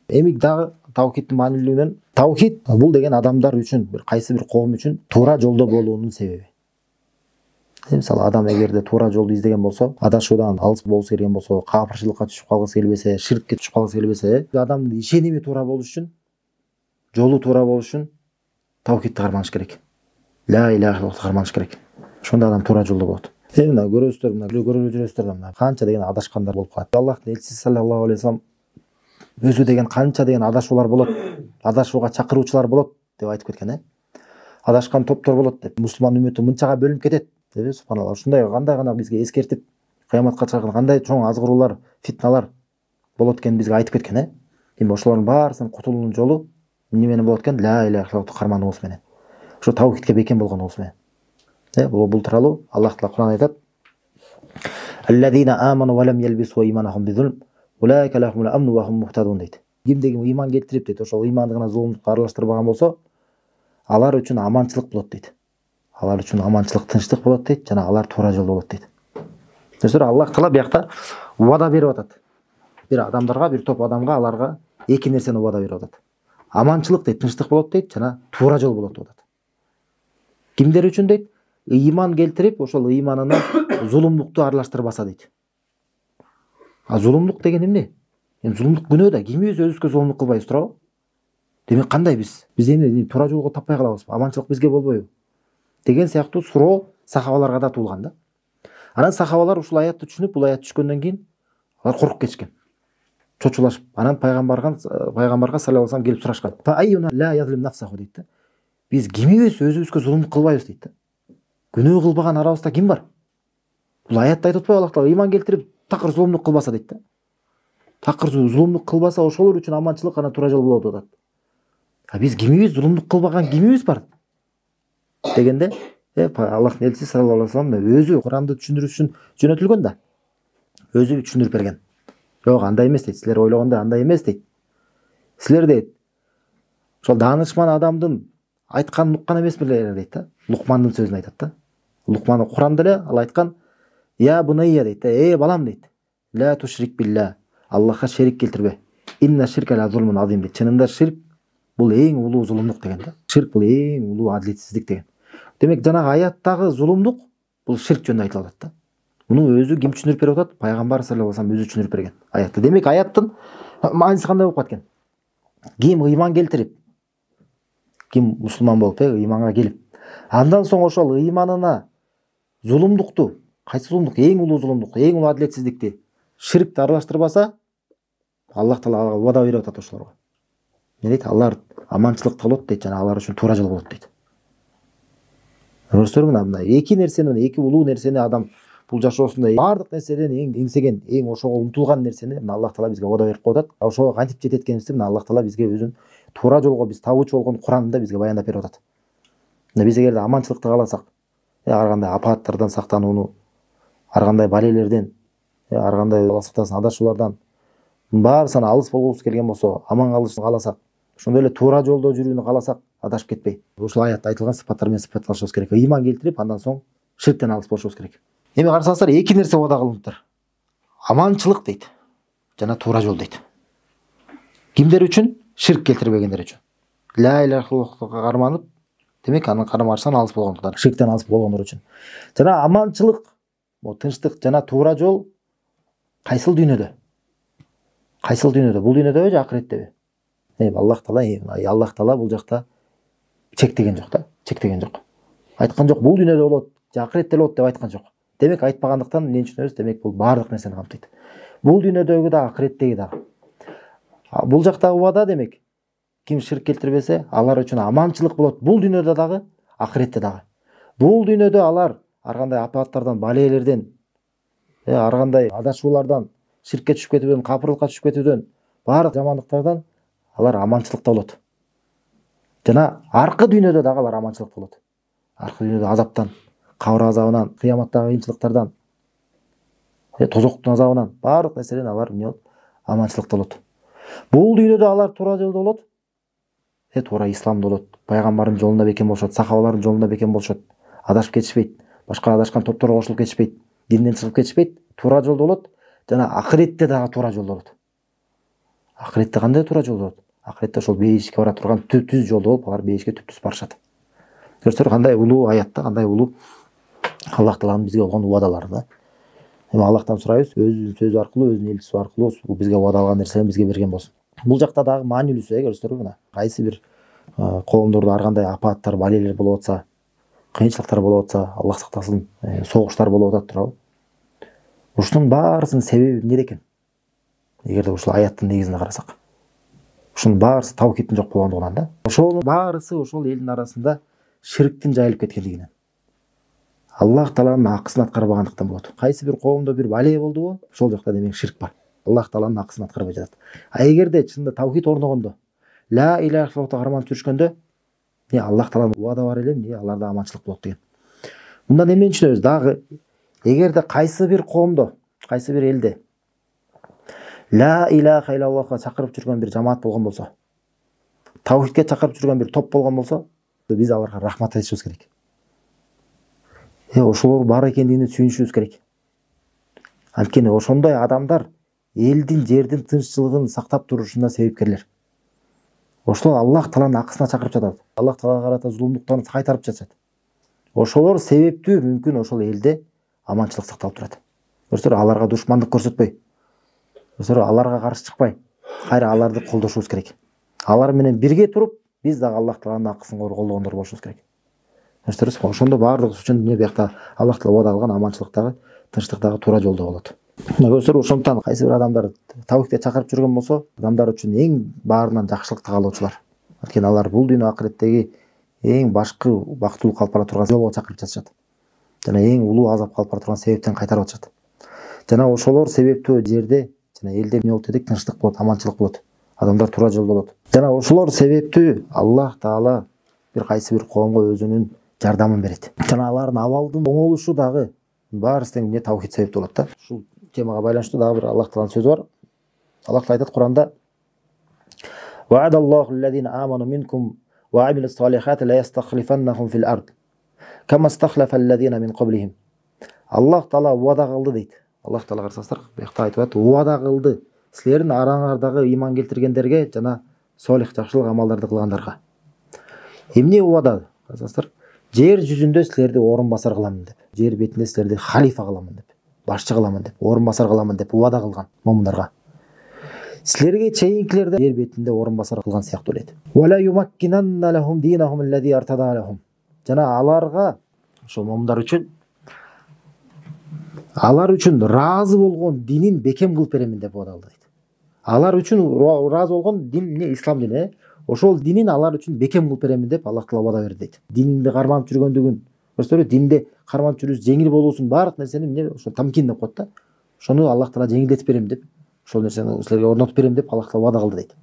Эми дагы таухидтин маанилүүлүгүнөн таухид бул деген адамдар үчүн, кайсы бир коом үчүн туура жолдо болуунун себеби. Мисалы адам эгерде туура жолду издеген болсо, адашуудан алыс болуусу келген болсо, капырчылыкка түшүп калгысы келбесе, ширкке түшүп калгысы келбесе, адамдын ишеними туура болуш үчүн, жолу туура болуш үчүн таухидти карманыш керек. Ла иляха иллаллахты карманыш керек. Ошондо адам туура жолдо болот. Мына көрөсүздөр, көрүп жүрөсүздөр да канча деген адашкандар болуп калат. Аллахтын элчиси саллаллаху алейхи вассалам өзү деген канча деген адашуулар болот, адашууга чакыруучулар болот деп айтып кеткен, адашкан топтор болот деп. Мусулман үммөтү мынчага бөлүнүп кетет деп, субханалла. Ушундай кандай гана бизге эскертип, кыяматка чыккан кандай чоң азгыруулар, фитналар болот экенин бизге айтып кеткен, Эми ошолордун баарысынын кутулуунун жолу эмне менен болот экен? Ла иляха иллаллахты кармануубуз менен. Ошо таухидке бекем болгонубуз менен. Бул тууралуу Аллах Таала Кур'ан айтат: "Аллазина аману ва лам ялбису иманахум бизулм, улайка лахумул амну ва хум мухтадун" дейт. Кимдеги ыйман келтирип дейт, ошол ыйманды гана зулумдукка аралаштырбаган болсо, алар үчүн аманчылык болот дейт. Алар үчүн аманчылык, тынчтык болот дейт, жана алар туура жолдо болот дейт. Достор, Аллах Таала биякта убада берип атат. Бир адамдарга, бир топ адамга, аларга эки нерсени убада берип атат. Аманчылык дейт, тынчтык болот дейт, жана туура жол болот деп атат. Кимдер үчүн дейт? Ыйман келтирип, ошол ыйманына зулумдукту аралаштырбаса дейт. Зулумдук деген эмне? Зулумдук күнөө да, кимибиз өзүбүзгө зулумдук кылбайбыз туурабы? Демек кандай биз эмне туура жолго таппай калабызбы? Аманчылык бизге болбойбу? Деген сыяктуу суроо сахабаларга да туулган да. Анан сахабалар ушул аятты түшүнүп, бул аят түшкөндөн кийин алар коркуп кетишкен. Чочулашып, анан пайгамбарга саллаллаху алейхи вассалам келип сурашкан. Fa ayyuna la yazlim nafsahu дейт да. Биз кимибиз өзүбүзгө зулумдук кылбайбыз дейт да. Күнөө кылбаган арабызда ким бар? Бул аятта айтып атпайбы Аллах Таала ыйман келтирип, такыр зулумдук кылбаса дейт да. Такыр зулумдук кылбаса ошолор үчүн аманчылык, анан туура жол болот деп атат. Биз кимибиз зулумдук кылбаган кимибиз бар? Дегенде, Аллахтын элчиси саллаллаху алейхи вассалам өзү Куранды түшүндүрүш үчүн жөнөтүлгөн да. Өзү түшүндүрүп берген. Жок, андай эмес дейт. Силер ойлогондой андай эмес дейт. Силер дейт, ошол даанышман адамдын айтканын уккан эмесмилер дейт да. Лукмандын сөзүн айтат да. Лукман Куранда эле ал айткан: "Я бунайя" дейт да. Балам дейт. "Ла тушрик билла". Аллахка шерик келтирбе. "Инна ширка ла зулмун азим" дейт. Чынында ширк бул эң улуу зулумдук деген да. Ширк бул эң улуу адилетсиздик деген. Демек жанагы аяттагы зулумдук бул ширк жөнүндө айтылып атат да. Муну өзү ким түшүндүрүп берип атат? Пайгамбар саллаллаху алейхи вассалам өзү түшүндүрүп берген аятты. Демек аяттын мааниси кандай болуп калат экен? Ким ыйман келтирип, ким мусулман болуп, ыйманга келип, андан соң ошол ыйманына зулумдукту, кайсы зулумдук? Эң улуу зулумдук, эң улуу адилетсиздикти, ширкти аралаштырбаса, Аллах Таала ага убада берип атат ошолорго. Не дейт? Алар аманчылыкта болот дейт, жана алар үчүн туура жол болот дейт. Көрсөңөр, мына эки нерсени, эки улуу нерсени адам бул жашоосунда бардык нерседен эң эңсеген, эң ошого умтулган нерсени мына Аллах Таала бизге убада берип коет. Ошого кантип жетет экенибизди мына Аллах Таала бизге өзүн туура жолго биз табуучу болгон Куранында бизге баяндап берип атат. Мына биз эгерде аманчылыкты кааласак, ар кандай апааттардан сактанууну, ар кандай балелерден, ар кандай адашуулардан баарысынан алыс болгубуз келген болсо, аман калышты кааласак, ошондой эле туура жолдо жүрүүнү кааласак, адашып кетпей, ушул аятта айтылган сыпаттар менен сыпатталышыбыз керек. Ыйман келтирип, андан соң ширктен алыс болушубуз керек. Эми карасаңыздар, эки нерсе убада кылыныптыр. Аманчылык дейт, жана туура жол дейт. Кимдер үчүн? Ширк келтирбегендер үчүн. Ла иляха иллаллахты карманып, демек анын карама-каршыдан алыс болгондор, ширктен алыс болгондор үчүн. Жана аманчылык, тынчтык жана туура жол кайсыл дүйнөдө? Кайсыл дүйнөдө? Бул дүйнөдөбү же акыреттеби? Аллах Таала бул жакта чектеген жок да, чектеген жок. Айткан жок, бул дүйнөдө болот, же акыретте болот деп айткан жок. Демек айтпагандыктан эмне түшүнөбүз? Демек бул бардык нерсени камтыйт. Бул дүйнөдөгү да, акыреттеги да. Бул жакта убада демек ким ширк келтирбесе, алар үчүн аманчылык болот. Бул дүйнөдө дагы, акыретте дагы. Бул дүйнөдө алар ар кандай апааттардан, балээлерден, ар кандай адашуулардан, ширкке түшүп кетүүдөн, капырлыкка түшүп кетүүдөн, бардык жамандыктардан алар аманчылыкта болот. Жана аркы дүйнөдө дагы алар аманчылыкта болот. Аркы дүйнөдө азаптан, кабыр азабынан, кыяматтагы кыйынчылыктардан, тозоктун азабынан, бардык нерседен алар аманчылыкта болот. Бул дүйнөдө алар туура жолдо болот, туура исламда болот, пайгамбардын жолунда бекем болушот, сахабалардын жолунда бекем болушот, адашып кетишпейт, башка адашкан топторго кошулуп кетишпейт, динден чыгып кетишпейт, туура жолдо болот, жана акыретте дагы туура жолдо болот. Акыретте кандай туура жол болот? Акыретте ошол бейишке бара турган түз жолдо болуп, алар бейишке түп-түз барышат. Көрсөңөр кандай улуу аятта, кандай улуу Аллах Тааланын бизге болгон убадалары да. Эми Аллахтан сурайбыз, өзүнүн сөзү аркылуу, өзүнүн элчиси аркылуу бул бизге убадалган нерселерин бизге берген болсун. Бул жакта дагы маанилүүсү көрсөңөр мына. Кайсы бир коомдордо ар кандай апаттар, балелер болуп атса, кыйынчылыктар болуп атса, Аллах сактасын, согуштар болуп атат туурабы? Ушунун баарысынын себеби эмнеде экен? Эгерде ушул аяттын негизине карасак. Ушунун баарысы таукидтин жок болгондугунан да. Ошонун баарысы ошол элдин арасында ширктин жайылып кеткендигинен. Аллах Тааланын акысын аткарбагандыктан болот. Кайсы бир коомдо бир бале болдубу, ошол жакта демек ширк бар. Аллах Тааланын акысын аткарбай жатат. А эгерде чынында таукид орногондо, ла иляха иллаллахты карманып жүрүшкөндө, Аллах Тааланын убада бар эле, аларда аманчылык болот деген. Мындан эмнени түшүнөбүз? Дагы эгерде кайсы бир коомдо, кайсы бир элде ла иляха иллаллахка чакырып жүргөн бир жамаат болгон болсо, таухидке чакырып жүргөн бир топ болгон болсо, биз аларга рахмат айтышыбыз керек. Ошолор бар экендигине сүйүнүшүбүз керек. Анткени ошондой адамдар элдин, жердин тынччылыгын сактап турушуна себепкерлер. Ошолор Аллах Тааланын акысына чакырып жатат. Аллах Таалага карата зулумдуктарын кайтарып жатат. Ошолор себептүү мүмкүн ошол элде аманчылык сакталып турат. Көрсөңөр, аларга душмандык көрсөтпөй, көрсөңөр, аларга каршы чыкпай, кайра аларды колдошубуз керек. Алар менен бирге туруп, биз дагы Аллах Тааланын акысын колдогондор болушубуз керек. Көрсөңөр, ошондо баардыгы үчүн биякта Аллах Таала убада кылган аманчылыктагы, тынчтыктагы туура жолдо болот. Көрсөңөр, ошондуктан кайсы бир адамдар таухидке чакырып жүргөн болсо, адамдар үчүн эң баарынан жакшылыкты каалоочулар. Анткени алар бул дүйнө акыреттеги эң башкы бактылуу калып бара турган жолго чакырып жатышат. Жана эң улуу азап калып бара турган себептен кайтарып атышат. Жана ошолор себептүү жерде жана элде эмне болот дедик? Тынчтык болот, аманчылык болот. Адамдар туура жолдо болот. Жана ошолор себептүү Аллах Таала бир кайсы бир коомго өзүнүн жардамын берет. Жана алардын абалдын оңолушу дагы баарысы тең эмне таухид себептүү болот да. Ушул темага байланыштуу дагы бир Аллах Тааланын сөзү бар. Аллах Таала айтат Куранда: "Ва'адаллаху аллазина аману минкум ва амилус салихати ла ястахлифаннахум фил ард, кама стахлафа аллазина мин qablihim." Аллах Таала убада кылды дейт. Аллах Таала карасаңыздар, буякта айтып атат, убада кылды силердин араңардагы иман келтиргендерге жана солих жакшылык амалдарды кылгандарга. Эмне убада? Карасаңыздар, жер жүзүндө силерди орун басар кыламын деп, жер бетинде силерди халифа кыламын деп, башчы кыламын деп, орун басар кыламын деп убада кылган момундарга. Силерге чейинкилерди жер бетинде орун басар кылган сыяктуу элет. Вала юмаккинанна лахум динахум аллази артада лахум. Жана аларга, ошол момундар үчүн, алар үчүн разы болгон динин бекем кылып беремин деп убада кылды дейт. Алар үчүн разы болгон дин эмне? Ислам дини. Ошол динин алар үчүн бекем кылып беремин деп Аллах Таала убада берди дейт. Дининде карманып жүргөндүгүн, көрсөңөр, динде карманып жүрүш жеңил болуусун баардык нерсени эмне? Ошо тамкин деп коет да. Ошону Аллах Таала жеңилдетип берем деп, ошол нерсени силерге орнотуп берем деп Аллах Таала убада кылды дейт.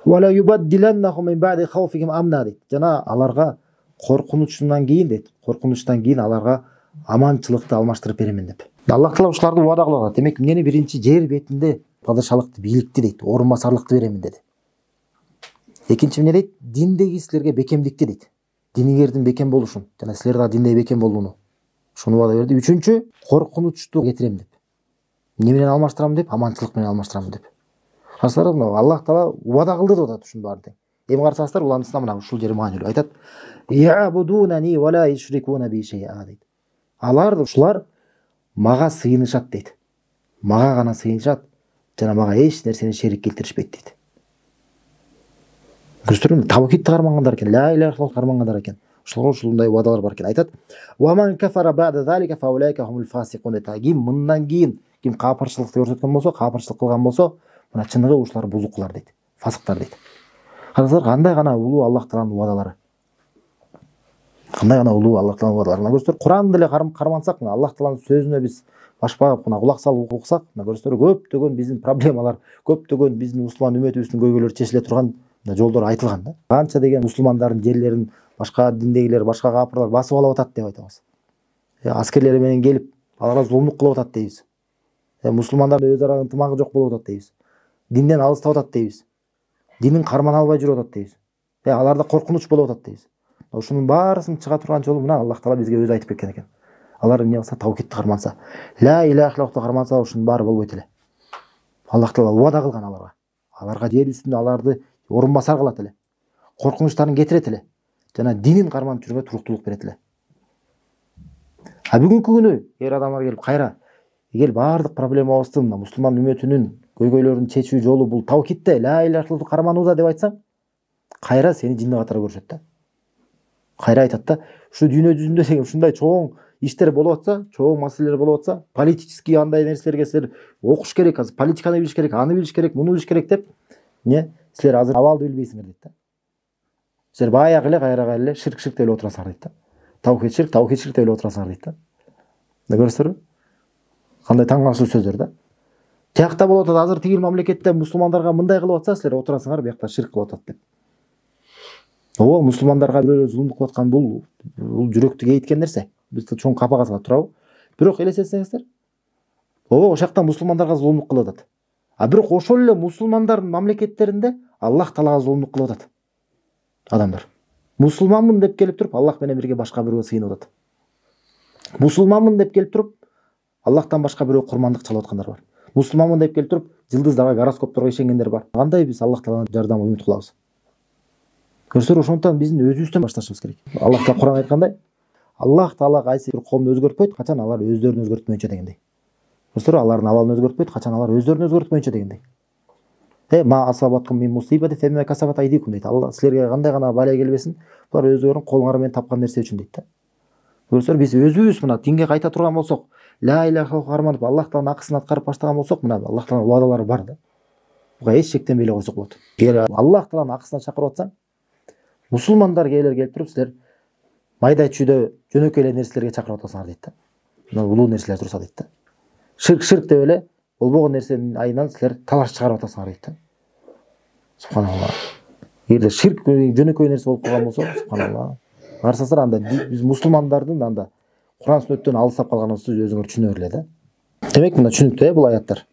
Вала юбаддиланнахум мин баъди хауфихим амна дейт. Жана аларга коркунучунан кийин дейт, коркунучтан кийин аларга аманчылыкты алмаштырып беремин деп. Аллах Таала ушуларды убада кылып атат. Демек, эмнени? Биринчи, жер бетинде падышалыкты, бийликти дейт, орун басарлыкты беремин деди. Экинчи эмне дейт? Диндеги силерге бекемдикти дейт. Диниңердин бекем болушун жана силер да динде бекем болууну, ошону убада берди. Үчүнчү, коркунучту кетирем деп. Эмне менен алмаштырам деп? Аманчылык менен алмаштырам деп. Карасаңыздар, Аллах Таала убада кылды деп атат ушунун баарын. Эми карасаңыздар, улантысына мына ушул жери маанилүү. Айтат: "Я'будунани ва ла юшрикуна би шай'a" дейт. Алар, ушулар мага сыйынышат дейт. Мага гана сыйынышат жана мага эч нерсени шерик келтиришпейт дейт. Көрсөңөр, таухидти кармангандар экен, ла иляха иллаллах кармангандар экен. Ошолорго ушундай убадалар бар экен. Айтат: "Ва ман кафара ба'да залика фа улайка хумул фасикун" дейт. Ким мындан кийин ким капырчылыкты көрсөткөн болсо, капырчылык кылган болсо, мына чыныгы ушулар бузукулар дейт. Фасыктар дейт. Карасаңыздар, кандай гана улуу Аллах Тааланын убадалары. Кандай гана улуу Аллах Тааланын убадалары. Көрсөңөр, Куранды деле кармансак, Аллах Тааланын сөзүнө биз башпагып, кулак салып уксак, көрсөңөр, көптөгөн биздин проблемалар, көптөгөн биздин мусулман үмөтүбүздүн көйгөйлөрү чечиле турган жолдор айтылган да. Канча деген мусулмандардын жерлерин башка диндегилер, башка капырлар басып алып атат деп айтабыз. Аскерлери менен келип, аларга зулумдук кылып атат дейбиз. Мусулмандардын өз ара ынтымагы жок болуп атат дейбиз. Динден алыстап атат дейбиз. Динин кармана албай жүрүп атат дейбиз. Аларда коркунуч болуп атат дейбиз. Ушунун баарысын чыга турган жолу мына Аллах Таала бизге өзү айтып кеткен экен. Алар эмне кылса, таухидти карманса, ла иляха иллаллахты карманса, ушунун баары болбойт эле. Аллах Таала убада кылган аларга. аларга жер үстүндө аларды орун басар кылат эле, коркунучтарын кетирет эле, жана динин карманып жүрүүгө туруктуулук берет эле. А бүгүнкү күнү эгер адамдар келип кайра эгер баардык проблемабызды мына мусулман үммөтүнүн көйгөйлөрүн чечүү жолу бул таукидте ла иляха иллаллахты карманууда деп айтсаң, кайра сени жинди катары көрүшөт да. Кайра айтат да, ушу дүйнө жүзүндө деген ушундай чоң иштер болуп атса, чоң маселелер болуп атса, политический андай нерселерге силер окуш керек, азыр политиканы билиш керек, аны билиш керек, муну билиш керек деп, силер азыр абалды билбейсиңер дейт да. Силер баягы эле кайра эле ширк деп эле отурасыңар дейт да. Таухид ширк деп эле отурасыңар дейт да. Көрөсүзбү? Кандай таң калыштуу сөздөр да. Тиякта болуп атат, азыр тигил мамлекетте мусулмандарга мындай кылып атса, силер отурасыңар биякта ширк кылып атат деп. Ооба, мусулмандарга бирөө зулумдук кылып аткан бул жүрөктү кейиткен нерсе. Биз чоң капага салат турабы? Бирок элестетсеңиздер, ооба, ошол жакта мусулмандарга зулумдук кылып атат. А бирок ошол эле мусулмандардын мамлекеттеринде Аллах Таалага зулумдук кылып атат. Адамдар мусулманмын деп келип туруп Аллах менен бирге башка бирөөгө сыйынып атат. Мусулманмын деп келип туруп Аллахтан башка бирөө курмандык чалып аткандар бар. Мусулманмын деп келип туруп жылдыздарга, гороскопторго ишенгендер бар. Кандай биз Аллах Тааланын жардамына үмүт кылабыз? Көрсөңөр, ошондон биздин өзүбүздөн башташыбыз керек. Аллах Таала Кур'ан айткандай, Аллах Таала кайсы бир коомду өзгөртпөйт, качан алар өздөрүн өзгөртмөйүнчө дегендей. Көрсөңөр, алардын абалын өзгөртпөйт, качан алар өздөрүн өзгөртмөйүнчө дегендей. Ма асабаткум мин мусибати фема касабат айдикум дейт. Алла силерге кандай гана бала келбесин, булар өздөрүнүн колуңар менен тапкан нерсе үчүн дейт да. Көрсөңөр, биз өзүбүз мына динге кайта турган болсок, ла иляха иллаллахты карманып, Аллах Тааланын акысын аткарып баштаган болсок, мына Аллах Тааланын убадалары бар да. Буга эч шектенбей эле койсок болот. Эгер Аллах Тааланын акысына чакырып атсаң, мусулмандар келип туруп силер майда чүйдө жөнөкөй эле нерселерге чакырып атасыңар дейт да. Мына улуу нерселер турса дейт да. Ширк деп эле болбогон нерсенин айынан силер талаш чыгарып атасыңар дейт да. Субханалла. Эгерде ширк жөнөкөй нерсе болуп калган болсо, субханалла. Карасаңар, анда биз мусулмандардын анда Кур'ан сүннөттөн алыстап калганыбызды өзүңөр түшүнө бергиле да. Демек мына түшүнүктүү бул аяттар.